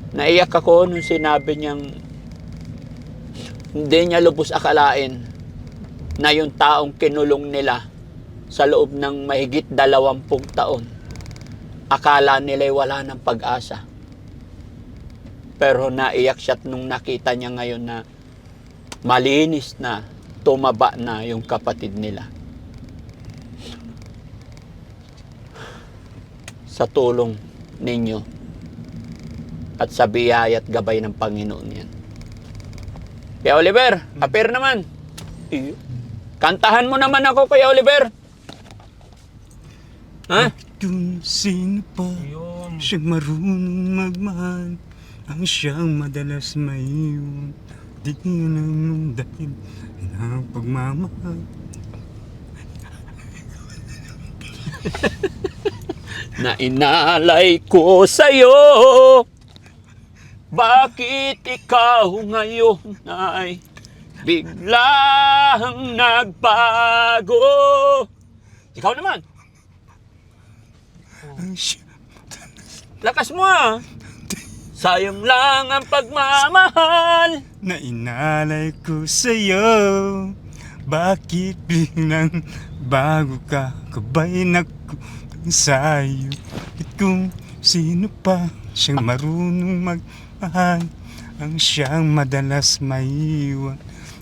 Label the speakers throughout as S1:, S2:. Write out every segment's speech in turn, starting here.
S1: Naiyak ako nung sinabi niyang hindi niya lubos akalain na yung taong kinulong nila sa loob ng mahigit 20 taon, akala nila'y wala ng pag-asa. Pero naiyak siya nung nakita niya ngayon na malinis na, tumaba na yung kapatid nila. Sa tulong ninyo at sa biyaya at gabay ng Panginoon yan. Kuya Oliver, appear naman. Kantahan mo naman ako, Kuya Oliver. Ha?
S2: Kung sino pa siyang marunong magmahal, ang siyang madalas maiwan, di naman dahil ng pagmamahal.
S1: Na inalay ko sa'yo, bakit ikaw ngayon ay biglang nagbago? Ikaw naman.
S2: Ang siyang
S1: Lakas mo ah. Sayang lang ang pagmamahal
S2: na inalay ko sa'yo, bakit biglang bago ka, kabay na ko sa'yo. At kung sino pa siyang marunong magmahal, ang siyang madalas maiwan,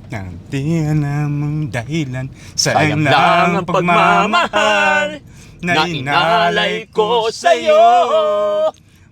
S2: nang di namang dahilan, sayang lang ang pagmamahal na inalay ko sa'yo.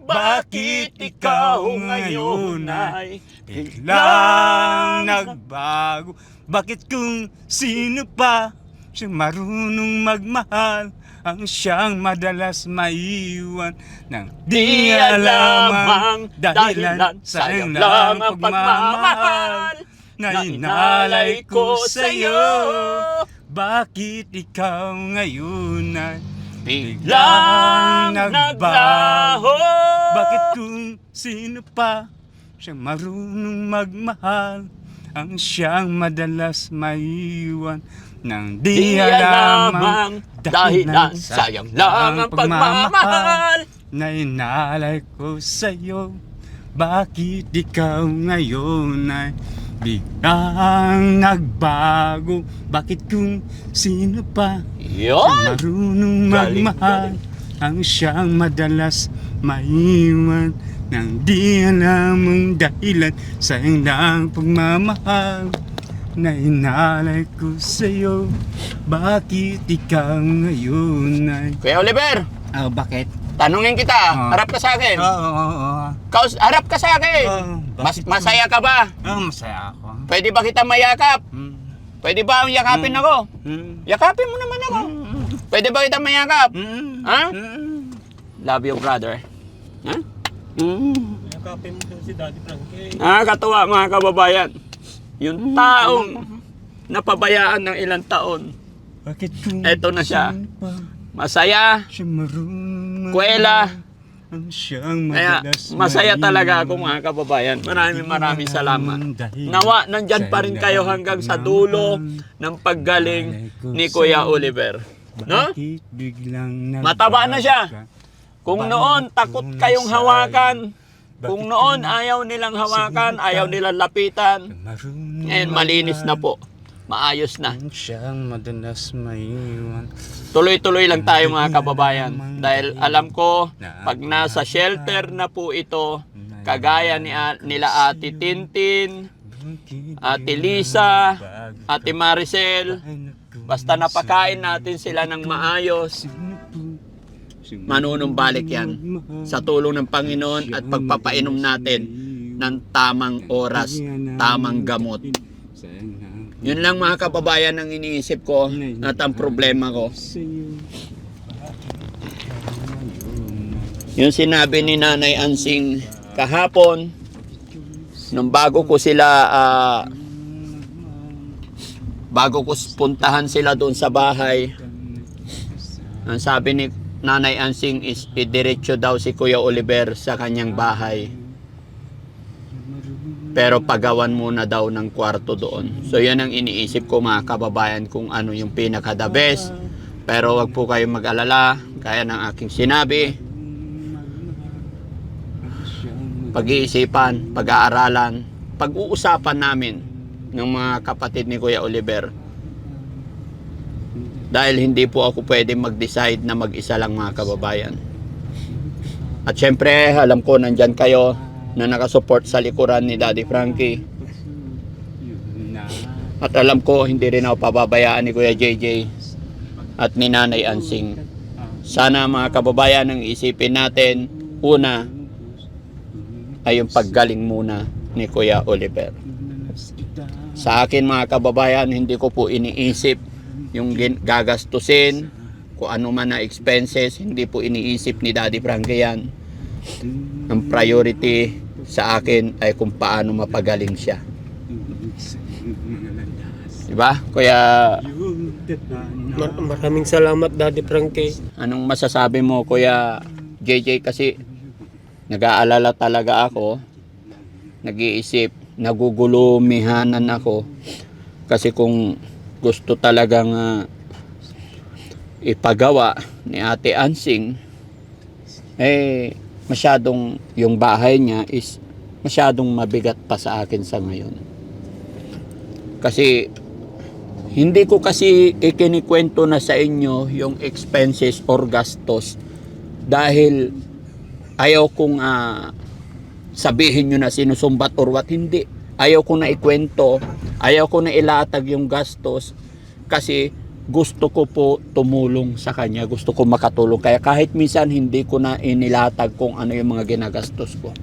S2: Bakit ikaw ngayon ay biglang nagbago? Bakit kung sino pa siyang marunong magmahal, ang siyang madalas maiwan, nang di alam ang dahilan, sayang lang ang pagmamahal na inalay ko sa'yo. Bakit ikaw ngayon ay
S1: biglang naglaho?
S2: Bakit kung sino pa siyang marunong magmahal, ang siyang madalas maiwan, nang di alam ang
S1: dahilan, sayang lang ang pagmamahal
S2: na inalay ko sa'yo. Bakit ikaw ngayon ay biglang nagbago? Bakit kung sino pa
S1: Yun!
S2: marunong magmahal, ang siyang madalas maiwan, nang di alam ang dahilan, sayang lang pagmamahal na inalay ko sa'yo. Bakit ikaw ngayon ay...
S1: Kuya Oliver,
S2: bakit?
S1: tanungin kita, harap ka sa akin.
S2: Oo.
S1: Harap ka sa akin. Masaya ka ba?
S2: Masaya ako.
S1: Pwede ba kita mayakap? Pwede ba yakapin ako? Yakapin mo naman ako. Pwede ba kita mayakap? Ha? Love you, brother. Ha?
S3: Yakapin mo si Daddy Frankie.
S1: Nakakatuwa mga kababayan. Yung taong napabayaan ng ilang taon,
S2: Bakit kung
S1: eto na siya.
S2: sino pa
S1: Masaya,
S2: siya marunong
S1: kwela.
S2: ang siyang
S1: Kaya
S2: madalas
S1: masaya talaga ako
S2: maiwan,
S1: mga kababayan. Maraming salamat.
S2: dahil
S1: Nawa, nandyan pa rin kayo hanggang sa dulo ng paggaling ni Kuya Oliver. No?
S2: Bakit biglang
S1: Mataba na siya.
S2: nagbago ka?
S1: Kung noon takot kayong hawakan, kung noon ayaw nilang hawakan, ayaw nilang lapitan,
S2: Marunong
S1: ngayon malinis na po. Maayos na.
S2: ang siyang madalas maiwan.
S1: Tuloy-tuloy lang tayo mga kababayan. Dahil alam ko, pag nasa shelter na po ito, kagaya nila Ate Tintin, Ate Lisa, Ate Maricel, basta napakain natin sila ng maayos, manunumbalik yan sa tulong ng Panginoon at pagpapainom natin ng tamang oras, tamang gamot. Yun lang mga kababayan ang iniisip ko at ang problema ko. Yung sinabi ni Nanay Ansing kahapon, nung bago ko puntahan sila doon sa bahay, ang sabi ni Nanay Ansing is idiretso daw si Kuya Oliver sa kanyang bahay. Pero pagawan muna daw ng kwarto doon. So yan ang iniisip ko mga kababayan kung ano yung pinaka the best. Pero wag po kayong mag-alala. Kaya ng aking sinabi, pag-iisipan, pag-aaralan, pag-uusapan namin ng mga kapatid ni Kuya Oliver. Dahil hindi po ako pwede mag-decide na mag-isa lang, mga kababayan. At syempre, alam ko nandyan kayo na nakasupport sa likuran ni Daddy Frankie. At alam ko hindi rin ako pababayaan ni Kuya JJ at ni Nanay Ansing. Sana mga kababayan, ang isipin natin, una ay yung paggaling muna ni Kuya Oliver. Sa akin mga kababayan, hindi ko po iniisip yung gagastusin, kung ano man na expenses, hindi po iniisip ni Daddy Frankie yan. Ang priority sa akin ay kung paano mapagaling siya. Diba? Kuya,
S3: Maraming salamat, Daddy Frankie.
S1: anong masasabi mo, Kuya JJ? Kasi nag-aalala talaga ako, nag-iisip, nagugulumihanan ako. Kasi kung gusto talagang ipagawa ni Ate Ansing, masyadong yung bahay niya is masyadong mabigat pa sa akin sa ngayon. Kasi hindi ko kasi ikinikwento na sa inyo yung expenses or gastos dahil ayaw kong sabihin nyo na sinusumbat or what. Hindi. Ayaw ko na ikwento, ayaw ko na ilatag yung gastos kasi gusto ko po tumulong sa kanya, gusto ko makatulong. Kaya kahit minsan hindi ko na inilatag kung ano yung mga ginagastos ko.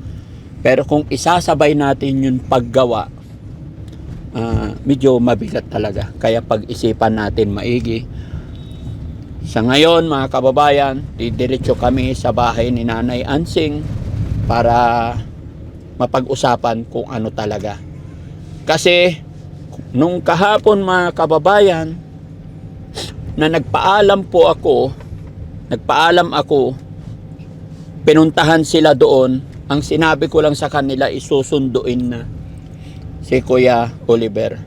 S1: Pero kung isasabay natin yung paggawa, medyo mabigat talaga. Kaya pag-isipan natin maigi. Sa ngayon mga kababayan, didiretso kami sa bahay ni Nanay Ansing para mapag-usapan kung ano talaga. Kasi nung kahapon mga kababayan na nagpaalam ako, pinuntahan sila doon, ang sinabi ko lang sa kanila isusunduin na si Kuya Oliver.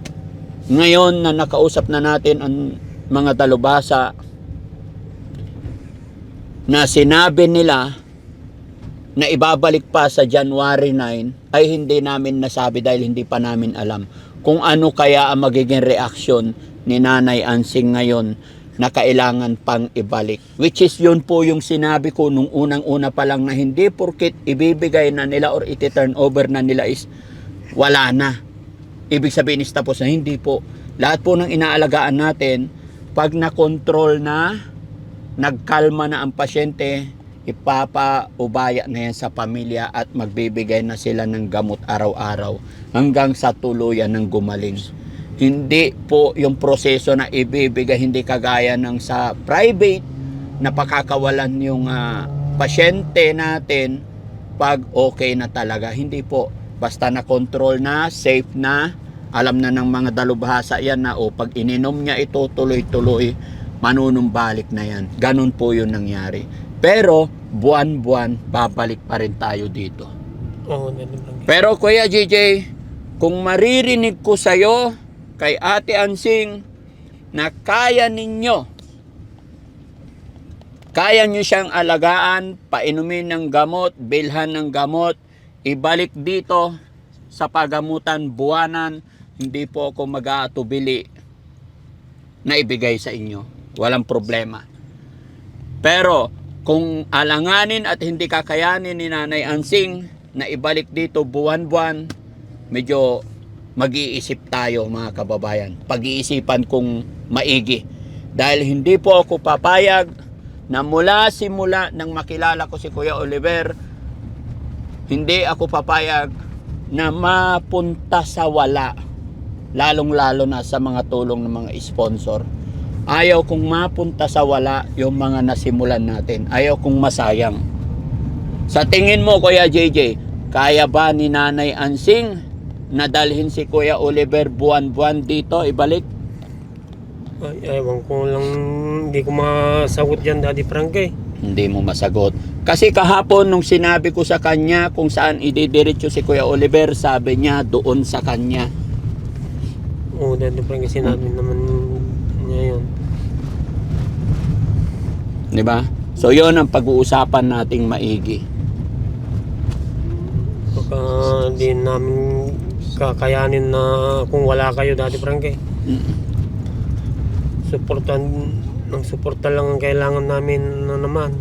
S1: Ngayon na nakausap na natin ang mga dalubhasa na sinabi nila na ibabalik pa sa January 9, ay hindi namin nasabi dahil hindi pa namin alam kung ano kaya ang magiging reaksyon ni Nanay Ansing ngayon na kailangan pang ibalik. Which is yun po yung sinabi ko nung unang-una pa lang na hindi porkit ibibigay na nila or iti-turn over na nila is wala na. Ibig sabihin is tapos na. Hindi po. Lahat po ng inaalagaan natin, pag na-control na, nagkalma na ang pasyente, ipapaubaya na yan sa pamilya at magbibigay na sila ng gamot araw-araw hanggang sa tuluyan ng gumaling. Hindi po yung proseso na ibibigay, hindi kagaya ng sa private na pakakawalan yung pasyente natin pag okay na talaga. Hindi po. Basta na-control na, safe na, alam na ng mga dalubhasa yan na pag ininom niya ito tuloy-tuloy, manunumbalik na yan. Ganun po yun nangyari. Pero buwan-buwan babalik pa rin tayo dito.
S3: Oo, Daddy Frankie.
S1: Pero Kuya JJ, kung maririnig ko sa'yo kay Ate Ansing na kaya nyo siyang alagaan, painumin ng gamot, bilhan ng gamot, ibalik dito sa pagamutan buwanan, hindi po ako mag-aatubili na ibigay sa inyo. Walang problema. Pero kung alanganin at hindi kakayanin ni Nanay Ansing na ibalik dito buwan-buwan, medyo mag-iisip tayo mga kababayan. Pag-iisipan kong maigi. Dahil hindi po ako papayag na mula simula nang makilala ko si Kuya Oliver, hindi ako papayag na mapunta sa wala. Lalong-lalo na sa mga tulong ng mga sponsor. Ayaw kong mapunta sa wala yung mga nasimulan natin. Ayaw kong masayang. Sa tingin mo, Kuya JJ, kaya ba ni Nanay Ansing na dalhin si Kuya Oliver buwan-buwan dito, ibalik?
S3: Ay, ewan ko lang, hindi ko masagot yan, Daddy Frankie.
S1: Hindi mo masagot. Kasi kahapon nung sinabi ko sa kanya kung saan ididiretso si Kuya Oliver, sabi niya doon sa kanya.
S3: Oo, Daddy Frankie, sinabi naman niya yun.
S1: Di ba? So yon ang pag-uusapan nating maigi.
S3: Baka di namin kakayanin na kung wala kayo, Daddy Frankie. Suporta lang ang kailangan namin na naman.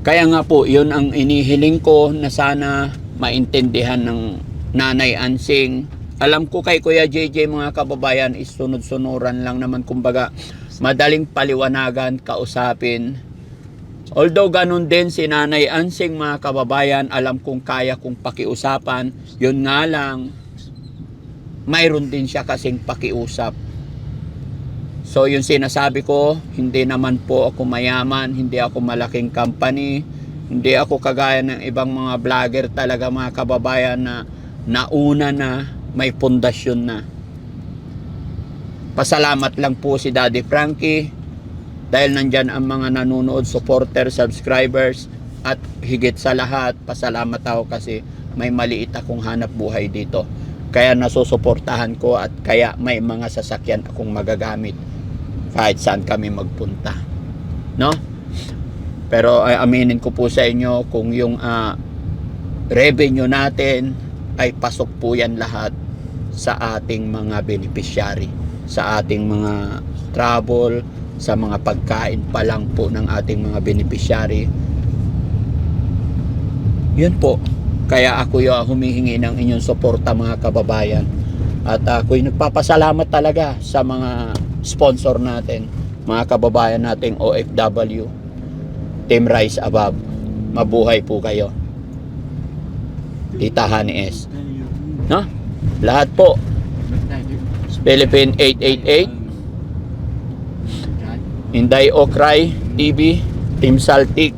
S1: Kaya nga po, yun ang inihiling ko na sana maintindihan ng Nanay Ansing. Alam ko kay Kuya JJ mga kababayan, is sunod-sunuran lang naman, kumbaga madaling paliwanagan, kausapin. Although ganun din si Nanay Ansing mga kababayan, alam kong kaya kong pakiusapan. Yun nga lang, mayroon din siya kasing pakiusap. So yung sinasabi ko, hindi naman po ako mayaman, hindi ako malaking company, hindi ako kagaya ng ibang mga vlogger talaga mga kababayan na nauna na, may pundasyon na. Pasalamat lang po si Daddy Frankie dahil nandyan ang mga nanonood, supporter, subscribers, at higit sa lahat, pasalamat ako kasi may maliit akong hanap buhay dito. Kaya nasusuportahan ko at kaya may mga sasakyan akong magagamit kahit saan kami magpunta, no? Pero ay aminin ko po sa inyo, kung yung revenue natin ay pasok po yan lahat sa ating mga beneficiary, sa ating mga travel, sa mga pagkain pa lang po ng ating mga beneficiary. Yun po, kaya ako yung humihingi ng inyong suporta mga kababayan, at ako'y nagpapasalamat talaga sa mga sponsor natin, mga kababayan nating OFW, Team Rise Above. Mabuhay po kayo, Tita Honey S, no? Lahat po, Philippine 888, Inday Okray TV, Team Saltik,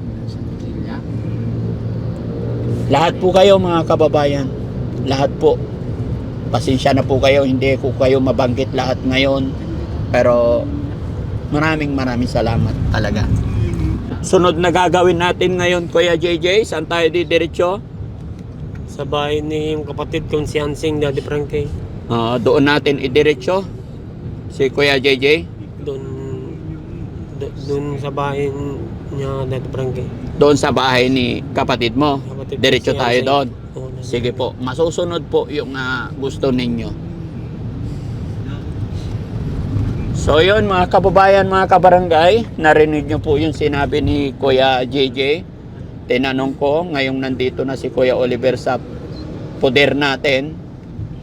S1: lahat po kayo mga kababayan, lahat po. Pasensya na po kayo, hindi ko kayo mabanggit lahat ngayon, pero maraming salamat talaga. Sunod na gagawin natin ngayon, Kuya JJ, saan tayo didiretso?
S3: Sa bahay ni yung kapatid kong si Ansing, Daddy Frankie.
S1: Doon natin idiretso si Kuya JJ.
S3: Doon sa bahay niya, Daddy Frankie.
S1: Doon sa bahay ni kapatid mo.
S3: Kapatid ko
S1: Diretso
S3: si
S1: tayo
S3: Ansing.
S1: doon.
S3: Oo, Daddy
S1: Sige po, masusunod po yung gusto ninyo. So yun mga kababayan, mga kabarangay, narinig nyo po yung sinabi ni Kuya JJ. Tinanong ko, ngayong nandito na si Kuya Oliver sa poder natin,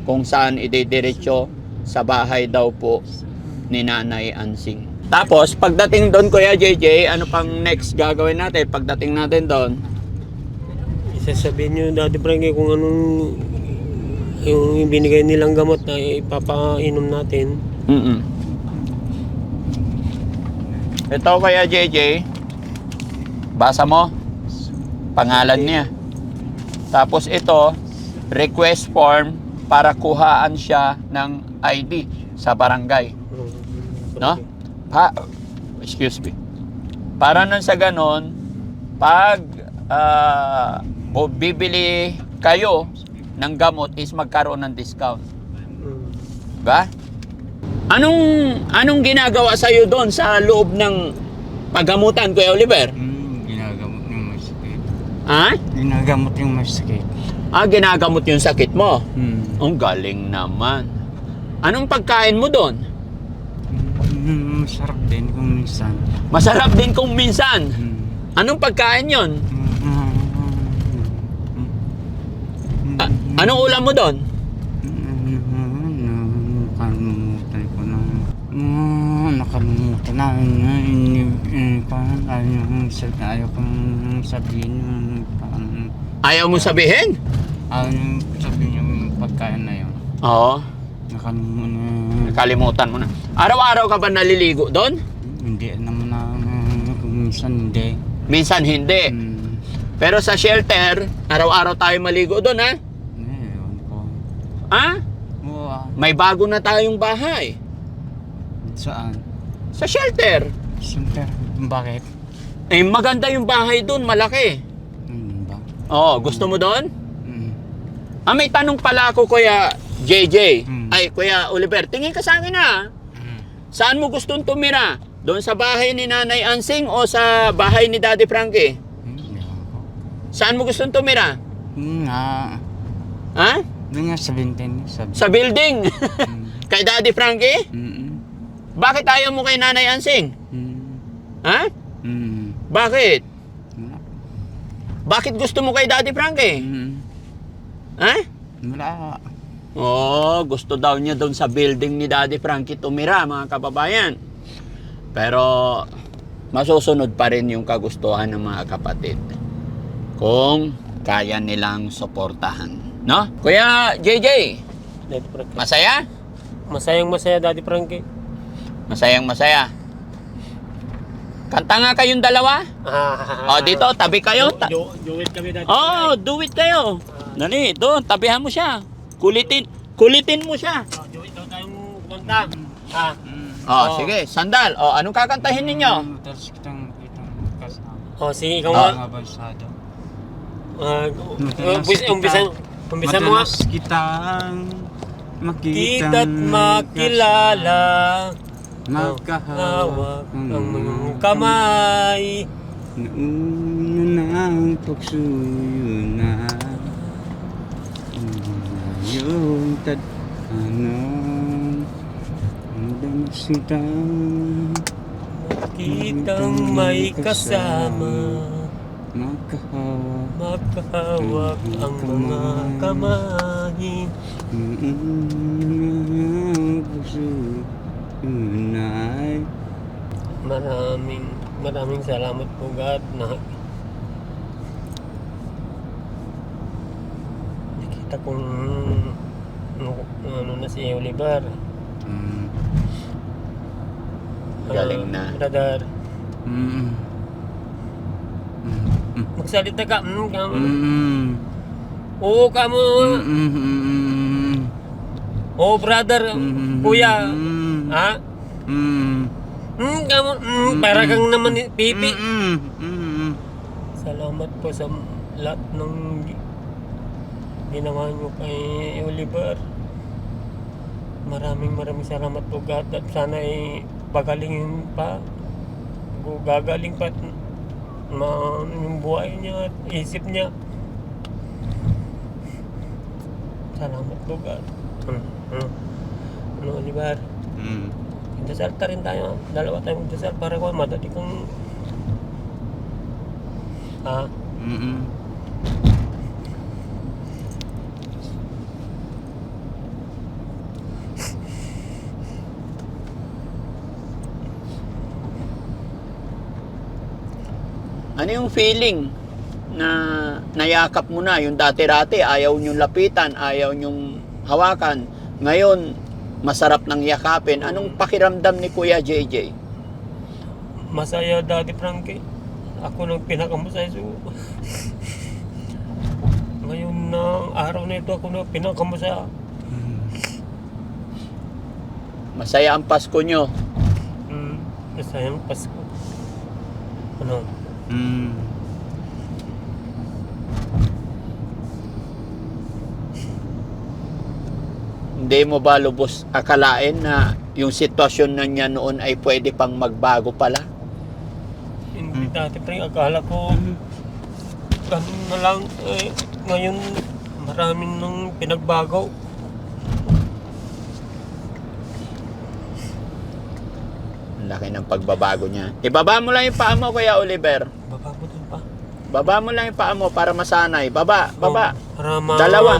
S1: kung saan ididiretso, sa bahay daw po ni Nanay Ansing. Tapos pagdating doon, Kuya JJ, ano pang next gagawin natin pagdating natin doon?
S3: Isasabihin nyo, Daddy Frankie, kung anong yung binigay nilang gamot na ipapainom natin.
S1: Ito Kuya JJ, basa mo, pangalan niya. Tapos ito, request form para kuhaan siya ng ID sa barangay, no? Excuse me. Para nang sa ganon, pag bibili kayo ng gamot is magkaroon ng discount. Ba? Anong ginagawa sa iyo doon sa loob ng paggamutan, Kuya Oliver?
S2: Ginagamot yung may sakit.
S1: Ha?
S2: Ginagamot yung may sakit.
S1: Ginagamot yung sakit mo. Ang galing naman. Anong pagkain mo doon?
S2: Masarap din kung minsan.
S1: Masarap din kung minsan. Anong pagkain yon? Anong ulam mo doon?
S2: Nakalimutan na. Ayaw kong sabihin yung
S1: Ayaw mo sabihin?
S2: sabihin yung pagkain na yun.
S1: Oo. Nakalimutan mo na. Araw-araw ka ba naliligo doon?
S2: Hindi naman na minsan hindi.
S1: Minsan hindi. Pero sa shelter, araw-araw tayo maligo doon, ha?
S2: Ewan ko.
S1: Ha?
S2: Oo.
S1: May bago na tayong bahay.
S2: Saan?
S1: Sa shelter.
S2: Siyempre. Bakit?
S1: Eh, maganda yung bahay doon, malaki.
S2: Ba?
S1: Oo, gusto mo doon? May tanong pala ako, Kuya JJ. Ay, Kuya Oliver, tingin ka sa akin na. Saan mo gustong tumira? Doon sa bahay ni Nanay Ansing o sa bahay ni Daddy Frankie? Saan mo gustong tumira?
S2: Nga.
S1: Ha?
S2: Doon nga sa Bintin.
S1: Sa building. Kay Daddy Frankie?
S2: Mm.
S1: Bakit ayaw mo kay Nanay Ansing? Ha? Bakit?
S2: Wala.
S1: Bakit gusto mo kay Daddy Frankie? Ha?
S2: Wala.
S1: Oo, gusto daw niya doon sa building ni Daddy Frankie tumira, mga kababayan. Pero masusunod pa rin yung kagustuhan ng mga kapatid kung kaya nilang suportahan, no? Kuya JJ,
S3: Daddy Frankie.
S1: masaya?
S3: Masayang masaya, Daddy Frankie.
S1: Masayang masaya. Kanta nga kayong dalawa. O, dito, tabi kayo.
S3: Do it kami, Daddy.
S1: Oh, do it kayo. Dali, doon, tabihan mo siya. Kulitin mo siya.
S3: Do it daw tayong kumanta.
S1: Oh, sige, sandal. Oh, anong kakantahin ninyo?
S2: Madalas kitang kasama.
S3: Sige, ikaw nga.
S2: Mga balsado.
S3: Umpisa mo nga.
S2: Madalas kitang
S3: Kita't makilala,
S2: magkahawak
S3: ang mga kamay.
S2: Nauna ng pagsuyo na yung tadhanong madalas kitang
S3: Kitang may kasama,
S2: magkahawak
S3: magkahawak ang mga kamay. Maraming salamat po, God, na nakita kong ano na si Oliver.
S1: Galing na.
S3: Brother, magsalita ka. Oo, kamo. Oo, brother, kuya. Ha? Kamo, para kang naman pipi. Salamat po sa lahat ng ginawa nyo kay Oliver. Maraming salamat po, God, at sana ay pagalingin pa. Gagaling pa yung buhay niya at isip niya. Salamat po, God. Oliver? Dasal ta rin tayo. Dalawa tayong dasal para ko madali kang
S1: Ano yung feeling na nayakap mo na? Yung dati-dati, ayaw nyong lapitan, ayaw nyong hawakan. Ngayon, masarap nang yakapin. Anong pakiramdam ni Kuya JJ?
S3: masaya, Daddy Frankie. Ako nang pinakamasaya sa ngayon na araw na ito, ako nang pinakamasaya.
S1: Masaya ang Pasko nyo.
S3: Masayang Pasko. Ano?
S1: Hindi mo ba lubos akalain na yung sitwasyon na niya noon ay pwede pang magbago pala?
S3: Hindi, Daddy Frankie. Akala ko ganun na lang. Ngayon maraming nang pinagbago.
S1: Ang laki ng pagbabago niya. Ibaba mo lang yung paa mo, Kuya Oliver.
S3: Baba mo din pa.
S1: Baba mo lang yung paa mo para masanay. Baba.
S3: Para
S1: Dalawa.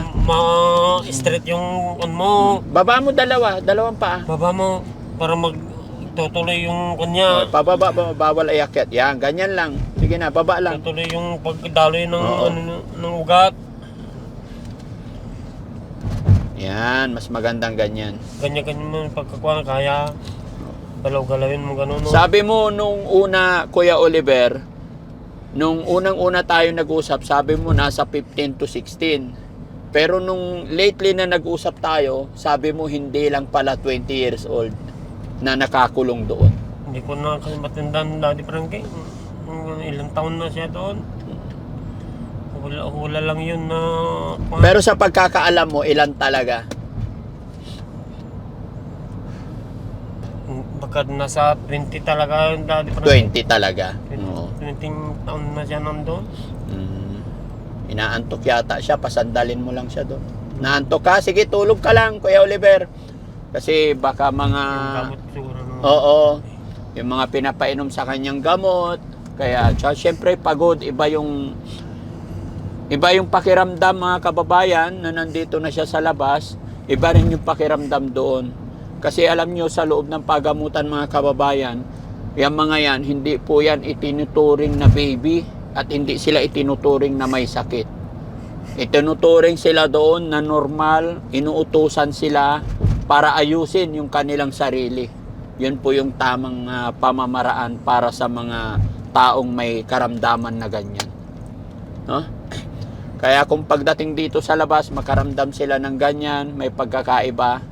S3: straight yung mo.
S1: Baba mo dalawang paa.
S3: Baba mo para magtutuloy yung kanya.
S1: Pababa, bawal ayakyat. Yan, ganyan lang. Sige na, baba lang.
S3: Tutuloy yung pagdaloy ng
S1: Oo.
S3: ng ugat.
S1: Yan, mas magandang ganyan.
S3: Ganyan mo yung pagkakuha kaya. Galaw-galawin mo gano'n. No?
S1: Sabi mo nung una, Kuya Oliver, nung unang-una tayo nag-usap, sabi mo nasa 15 to 16. Pero nung lately na nag-usap tayo, sabi mo hindi lang pala 20 years old na nakakulong doon.
S3: Hindi ko na kasi matandaan, Daddy Frankie. Ilang taon na siya doon. Hula lang yun na...
S1: Pero sa pagkakaalam mo, ilan talaga?
S3: Baka nasa 20 talaga yun, Daddy Frankie.
S1: 20 talaga. Oo.
S3: 20 taon na siya nandun.
S1: Inaantok yata siya, pasandalin mo lang siya doon. Naantok ka? Sige, tulog ka lang, Kuya Oliver. Kasi baka mga...
S3: Gamot siguro no.
S1: Oo, yung mga pinapainom sa kanyang gamot. Kaya, syempre, pagod. Iba yung pakiramdam, mga kababayan, na nandito na siya sa labas. Iba rin yung pakiramdam doon. Kasi alam nyo, sa loob ng pagamutan, mga kababayan, yung mga yan, hindi po yan itinuturing na baby at hindi sila itinuturing na may sakit. Itinuturing sila doon na normal, inuutusan sila para ayusin yung kanilang sarili. Yun po yung tamang pamamaraan para sa mga taong may karamdaman na ganyan. No? Kaya kung pagdating dito sa labas, makaramdam sila ng ganyan, may pagkakaiba,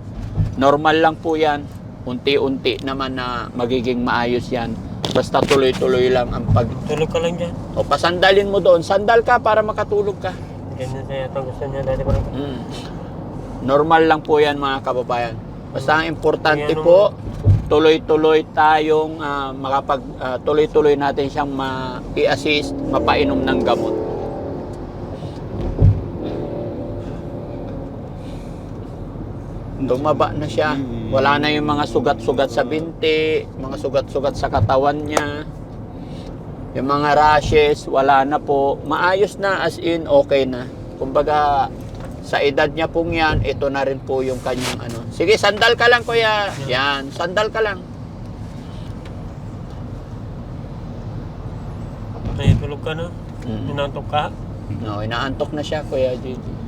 S1: normal lang po yan. Unti-unti naman na magiging maayos yan. Basta tuloy-tuloy lang ang
S3: Tulog ka lang dyan.
S1: O, pasandalin mo doon. Sandal ka para makatulog ka.
S3: Ganyan na yata gusto niya dati parang.
S1: Normal lang po yan, mga kababayan. Basta ang importante
S3: Ayan,
S1: po, tuloy-tuloy tayong tuloy-tuloy natin siyang i-assist, mapainom ng gamot. Tumaba na siya. Wala na yung mga sugat-sugat sa binti, mga sugat-sugat sa katawan niya. Yung mga rashes, wala na po. Maayos na, as in, okay na. Kumbaga, sa edad niya pong yan, ito na rin po yung kanyang ano. Sige, sandal ka lang, kuya. Yan, sandal ka lang.
S3: Ay, tulog ka na. Inantok ka.
S1: No, inaantok na siya, Kuya Gigi.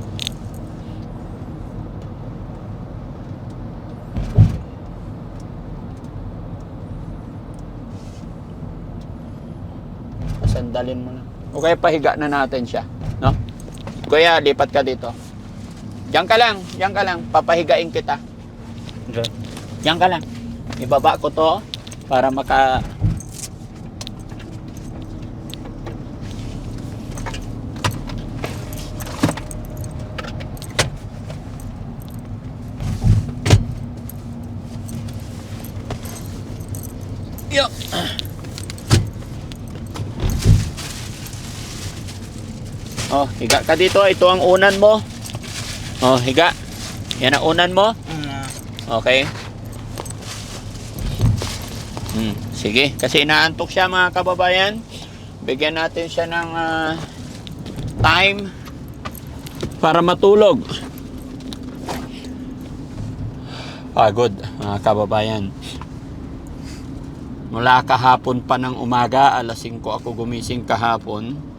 S1: Sandalin mo na. O kaya pahiga na natin siya, no? Kuya, lipat ka dito. Diyan ka lang. Papahigain kita. Diyan ka lang. Ibaba ko to para maka... Yo. Oh, higa ka dito. Ito ang unan mo. Oh, higa. Yan ang unan mo. Okay. Sige. Kasi inaantok siya, mga kababayan. Bigyan natin siya ng time para matulog. Pagod, mga kababayan. Mula kahapon pa ng umaga, alas 5 ako gumising kahapon.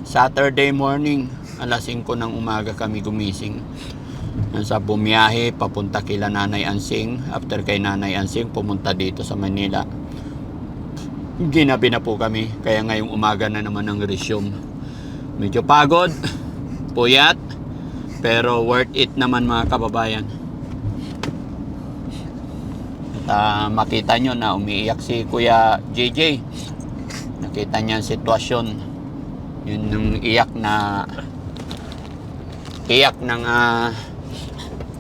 S1: Saturday morning, alas 5 ng umaga kami gumising. Sa bumiyahe, papunta kila Nanay Ansing. After kay Nanay Ansing, pumunta dito sa Manila. Ginabi na po kami, kaya ngayong umaga na naman ang resume. Medyo pagod, puyat, pero worth it naman, mga kababayan. At makita nyo na umiiyak si Kuya JJ. Nakita niya ang sitwasyon. Yun yung iyak ng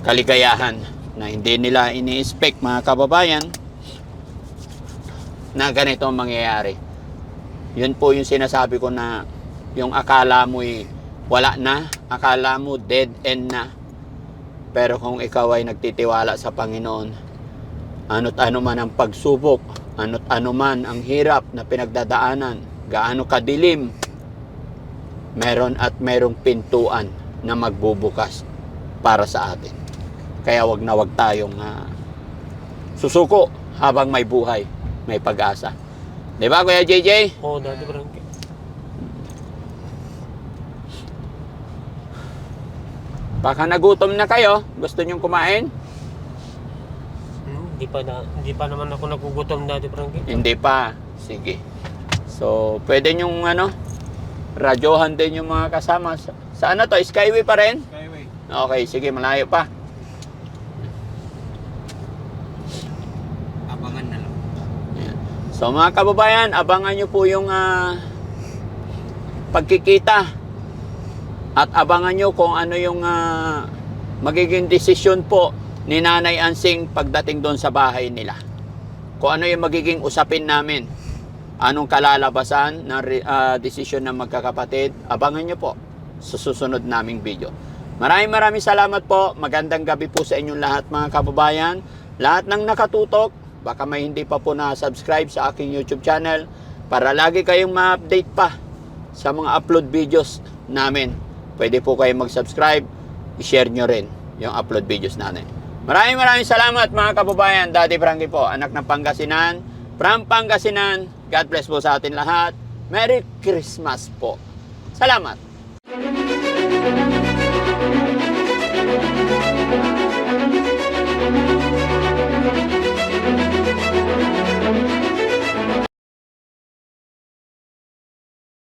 S1: kaligayahan na hindi nila ini-expect, mga kababayan, na ganito ang mangyayari. Yun po yung sinasabi ko, na yung akala mo'y wala na, akala mo dead end na. Pero kung ikaw ay nagtitiwala sa Panginoon, ano't ano man ang pagsubok, ano't ano man ang hirap na pinagdadaanan, gaano kadilim, merong pintuan na magbubukas para sa atin. Kaya wag tayong susuko habang may buhay, may pag-asa. Di ba, Kuya JJ?
S3: Oo, dati parang.
S1: Baka nagutom na kayo, gusto nyong kumain?
S3: Hindi pa naman ako nagugutom dati parang.
S1: Hindi pa. Sige. So, pwede nyong radyohan din yung mga kasama. Saan na to? Skyway pa rin?
S2: Skyway.
S1: Okay, sige, malayo pa.
S2: Abangan na lang.
S1: Ayan. So, mga kababayan, abangan nyo po yung pagkikita. At abangan nyo kung ano yung magiging desisyon po ni Nanay Ansing pagdating doon sa bahay nila. Kung ano yung magiging usapin namin. anong kalalabasan ng desisyon ng magkakapatid, abangan nyo po sa susunod naming video. Maraming salamat po. Magandang gabi po sa inyong lahat mga kababayan. Lahat ng nakatutok, baka may hindi pa po na-subscribe sa aking YouTube channel para lagi kayong ma-update pa sa mga upload videos namin. Pwede po kayong mag-subscribe, i-share nyo rin yung upload videos natin. Maraming salamat mga kababayan. Daddy Frankie po, anak ng Pangasinan, from Pangasinan. God bless po sa atin lahat. Merry Christmas po. Salamat.